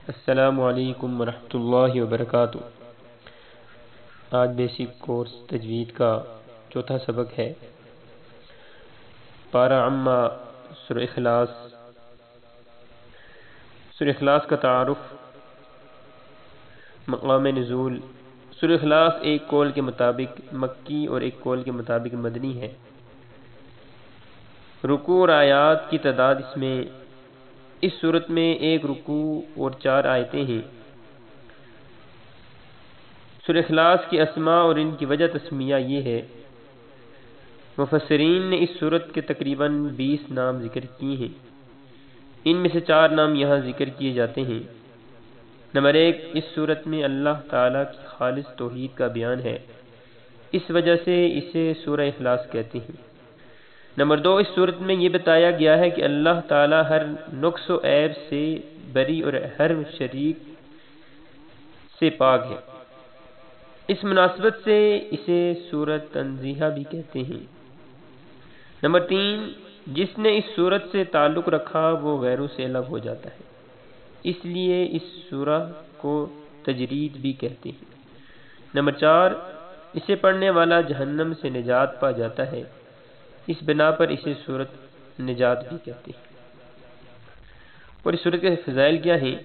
السلام علیکم ورحمۃ اللہ وبرکاتہ۔ آج بیسک کورس تجوید کا چوتھا سبق ہے۔ پارہ عامہ سورہ اخلاص۔ سورہ اخلاص کا تعارف، مقام نزول۔ سورہ اخلاص ایک قول کے مطابق مکی اور ایک قول کے مطابق مدنی ہے۔ رکوع اور آیات کی تعداد اس صورت میں ایک رکوع اور 4 آیتیں ہیں۔ سورہ اخلاص کی اسماء اور ان کی وجہ تسمیہ یہ ہے۔ مفسرین نے اس صورت کے تقریباً 20 نام ذکر کیے ہیں۔ ان میں سے 4 نام یہاں ذکر کیے جاتے ہیں۔ نمبر 1، اس صورت میں اللہ تعالیٰ کی خالص توحید کا بیان ہے، اس وجہ سے اسے سورہ اخلاص کہتے ہیں۔ نمبر 2، اس صورت میں یہ بتایا گیا ہے کہ اللہ تعالیٰ ہر نقص و عیب سے بری اور ہر شریک سے پاک ہے، اس مناسبت سے اسے سورۃ تنزیہ بھی کہتے ہیں۔ نمبر 3، جس نے اس صورت سے تعلق رکھا وہ غیروں سے الگ ہو جاتا ہے، اس لیے اس سورہ کو تجرید بھی کہتے ہیں۔ نمبر 4، اسے پڑھنے والا جہنم سے نجات پا جاتا ہے، اس بنا پر اسے سورۃ نجات بھی کہتے ہیں۔ اور اس سورت کے فضائل کیا ہیں؟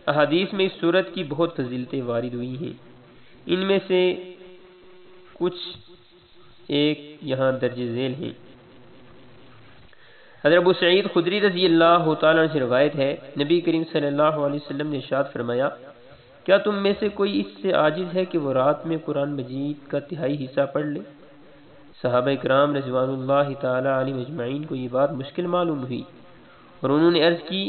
احادیث میں اس سورت کی بہت فضیلتیں وارد ہوئی ہیں، ان میں سے کچھ ایک یہاں درج ذیل ہیں۔ حضرت ابو سعید خدری رضی اللہ تعالیٰ عنہ سے روایت ہے، نبی کریم صلی اللہ علیہ وسلم نے ارشاد فرمایا، کیا تم میں سے کوئی اس سے عاجز ہے کہ وہ رات میں قرآن مجید کا تہائی حصہ پڑھ لے؟ صحابہ کرام رضوان اللہ تعالی علیہم اجمعین کو یہ بات مشکل معلوم ہوئی اور انہوں نے عرض کی،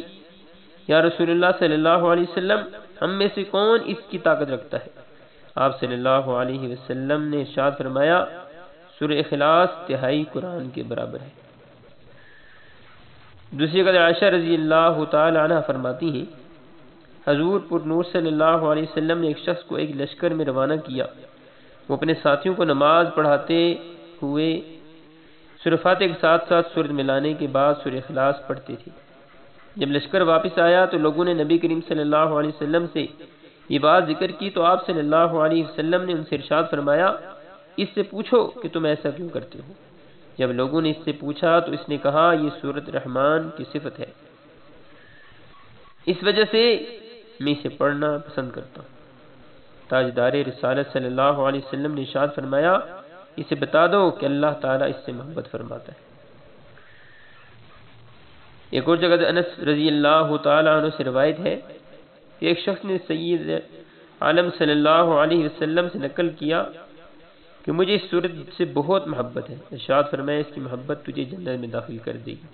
یا رسول اللہ صلی اللہ علیہ وسلم، ہم میں سے کون اس کی طاقت رکھتا ہے؟ آپ صلی اللہ علیہ وسلم نے ارشاد فرمایا، سورہ اخلاص تہائی قرآن کے برابر ہے۔ دوسری قدر عائشہ رضی اللہ تعالی عنہ فرماتی ہیں، حضور پر نور صلی اللہ علیہ وسلم نے ایک شخص کو ایک لشکر میں روانہ کیا، وہ اپنے ساتھیوں کو نماز پڑھاتے ہوئے سورہ فاتحہ کے ساتھ ساتھ سورت ملانے کے بعد سورہ اخلاص پڑھتے تھے۔ جب لشکر واپس آیا تو لوگوں نے نبی کریم صلی اللہ علیہ وسلم سے یہ بات ذکر کی تو آپ صلی اللہ علیہ وسلم نے ان سے ارشاد فرمایا، اس سے پوچھو کہ تم ایسا کیوں کرتے ہو؟ جب لوگوں نے اس سے پوچھا تو اس نے کہا، یہ سورۃ رحمان کی صفت ہے، اس وجہ سے میں اسے پڑھنا پسند کرتا ہوں۔ تاجدار رسالت صلی اللہ علیہ وسلم نے ارشاد فرمایا، اسے بتا دو کہ اللہ تعالیٰ اس سے محبت فرماتا ہے۔ ایک اور جگہ انس رضی اللہ تعالی عنہ سے روایت ہے کہ ایک شخص نے سید عالم صلی اللہ علیہ وسلم سے نقل کیا کہ مجھے اس صورت سے بہت محبت ہے، ارشاد فرمایا، اس کی محبت تجھے جنت میں داخل کر دے گی۔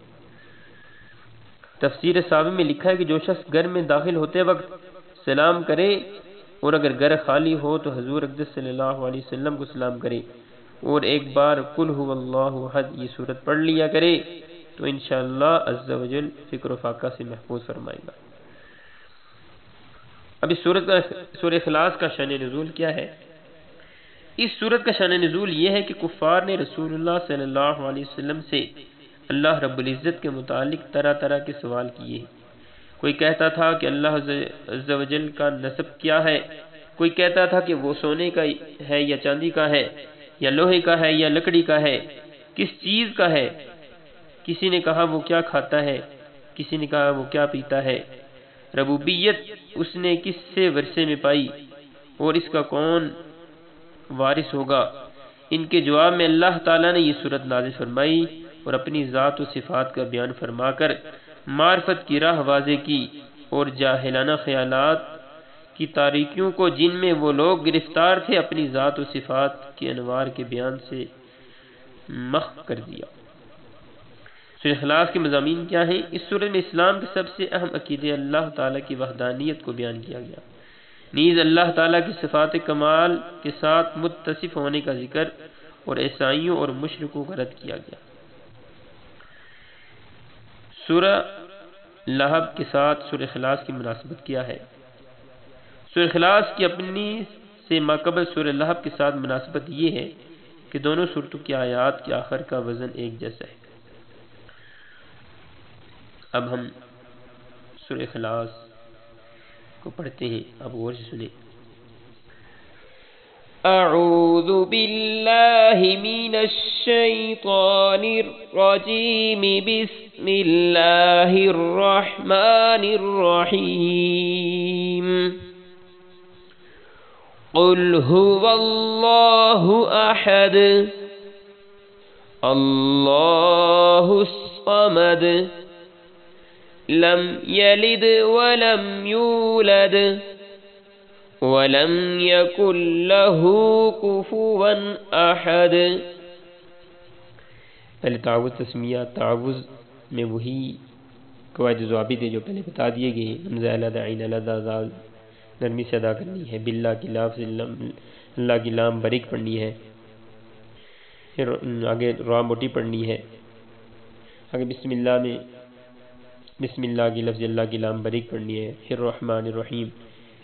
تفسیر ساوی میں لکھا ہے کہ جو شخص گھر میں داخل ہوتے وقت سلام کرے اور اگر گھر خالی ہو تو حضور اقدس صلی اللہ علیہ وسلم کو سلام کرے اور ایک بار قل هو اللہ احد یہ صورت پڑھ لیا کرے تو انشاءاللہ عز و جل فکر و فاقہ سے محفوظ فرمائے گا۔ اب اس سورہ اخلاص کا شان نزول کیا ہے؟ اس سورت کا شان نزول یہ ہے کہ کفار نے رسول اللہ صلی اللہ علیہ وسلم سے اللہ رب العزت کے متعلق طرح طرح کے سوال کیے۔ کوئی کہتا تھا کہ اللہ عز و جل کا نسب کیا ہے، کوئی کہتا تھا کہ وہ سونے کا ہے یا چاندی کا ہے یا لوہے کا ہے یا لکڑی کا ہے، کس چیز کا ہے؟ کسی نے کہا وہ کیا کھاتا ہے، کسی نے کہا وہ کیا پیتا ہے، ربوبیت اس نے کس سے ورثے میں پائی اور اس کا کون وارث ہوگا؟ ان کے جواب میں اللہ تعالیٰ نے یہ سورت نازل فرمائی اور اپنی ذات و صفات کا بیان فرما کر معرفت کی راہ واضح کی اور جاہلانہ خیالات کی تاریکیوں کو جن میں وہ لوگ گرفتار تھے اپنی ذات و صفات کے انوار کے بیان سے محو کر دیا۔ سورہ اخلاص کے مضامین کیا ہیں؟ اس سورہ میں اسلام کے سب سے اہم عقیدے اللہ تعالیٰ کی وحدانیت کو بیان کیا گیا، نیز اللہ تعالیٰ کی صفات کمال کے ساتھ متصف ہونے کا ذکر اور عیسائیوں اور مشرکوں کا رد کیا گیا۔ سورہ لہب کے ساتھ سورہ اخلاص کی مناسبت کیا ہے؟ سورہ اخلاص کی اپنی سے ماقبل سورہ لہب کے ساتھ مناسبت یہ ہے کہ دونوں سورتوں کی آیات کے آخر کا وزن ایک جیسا ہے۔ اب ہم سورہ اخلاص کو پڑھتے ہیں، آپ غور سے سنیں۔ اعوذ باللہ من الشیطان الرجیم، بسم اللہ الرحمن الرحیم۔ قل هو اللہ احد اللہ الصمد لم یلد ولم یولد ولم یکن لہ کفوا احد۔ پہلے تعوذ تسمیہ، تعوذ میں وہی قواعد ضوابط جو پہلے بتا دیے گئے، حمزہ علیحدہ، عین علیحدہ، زال نرمی سے ادا کرنی ہے، باللہ کی لافظ اللہ کی لام باریک پڑھنی ہے، پھر آگے را موٹی پڑھنی ہے، آگے بسم اللہ میں بسم اللہ کی لفظ اللہ کی لام باریک پڑھنی ہے، پھر رحمان الرحیم،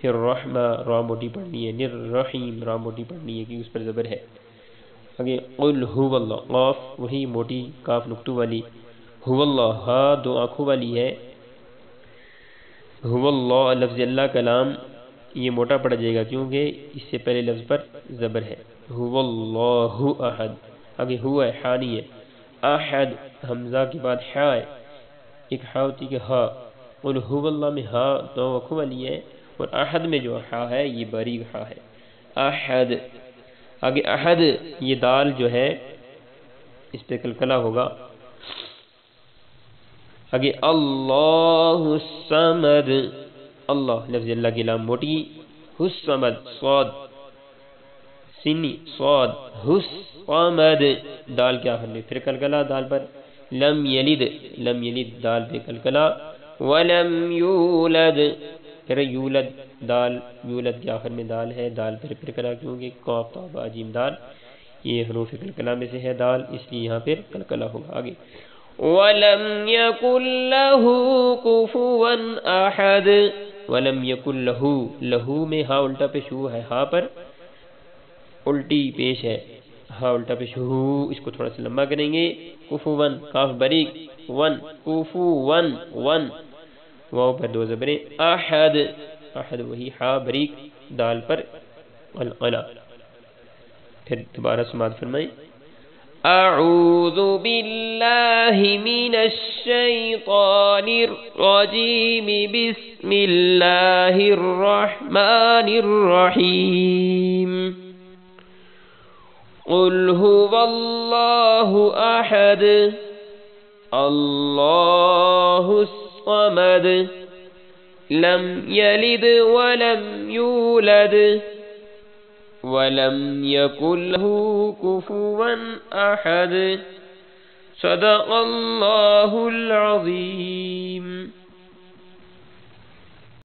پھر رحمہ را موٹی پڑھنی ہے، نررحیم را موٹی پڑھنی ہے کہ اس پر زبر ہے۔ آگے قل هو اللہ، قاف وہی موٹی کاف نقطوں والی، هو اللہ ہا دو آنکھوں والی ہے، هو اللہ لفظ اللہ کا لام یہ موٹا پڑ جائے گا کیونکہ اس سے پہلے لفظ پر زبر ہے، هو اللہ احد۔ آگے ہوا ہے، ہا نہیں ہے، احد حمزہ کے بعد ہا ہے، ایک ہا ہوتی کہ ہا، قل هو اللہ میں ہا دو آنکھوں والی ہے، اور احد میں جو ہا ہے یہ باریک ہا ہے، احد۔ آگے احد یہ دال جو ہے اس پہ کلکلہ ہوگا۔ آگے اللہ الصمد، اللہ لفظ اللہ کی لام موٹی، الصمد صاد سینی صاد، الصمد دال کے آخر میں پھر کلکلہ دال پر، لم یلد، لم یلد دال پہ کلکلہ، ولم یولد، پھر یولد دال، یولد کے آخر میں دال ہے، دال پھر کلکلہ کیونکہ قاف تا با جیم دال یہ حروف کلکلہ میں سے ہے دال، اس لیے یہاں پھر کلکلہ ہوگا۔ آگے وَلَمْ يَكُنْ لَهُ كُفُوًا أَحَدٌ، وَلَمْ يَكُنْ لَهُ، لہو میں ہا الٹا پیش ہو ہے، ہا پر الٹی پیش ہے، ہا الٹا پیش ہو، اس کو تھوڑا سا لمبا کریں گے، کفوًا کاف باریک، ون کفوًا ون، واو پر دو زبریں، احد، احد وہی ہا باریک دال پر قلقلہ۔ پھر دوبارہ سماعت فرمائیں۔ اعوذ باللہ من الشیطان الرجیم، بسم اللہ الرحمن الرحیم۔ قل هو اللہ احد اللہ الصمد لم یلد ولم یولد ولم یکن لہ کفوا احد۔ صدق اللہ العظیم۔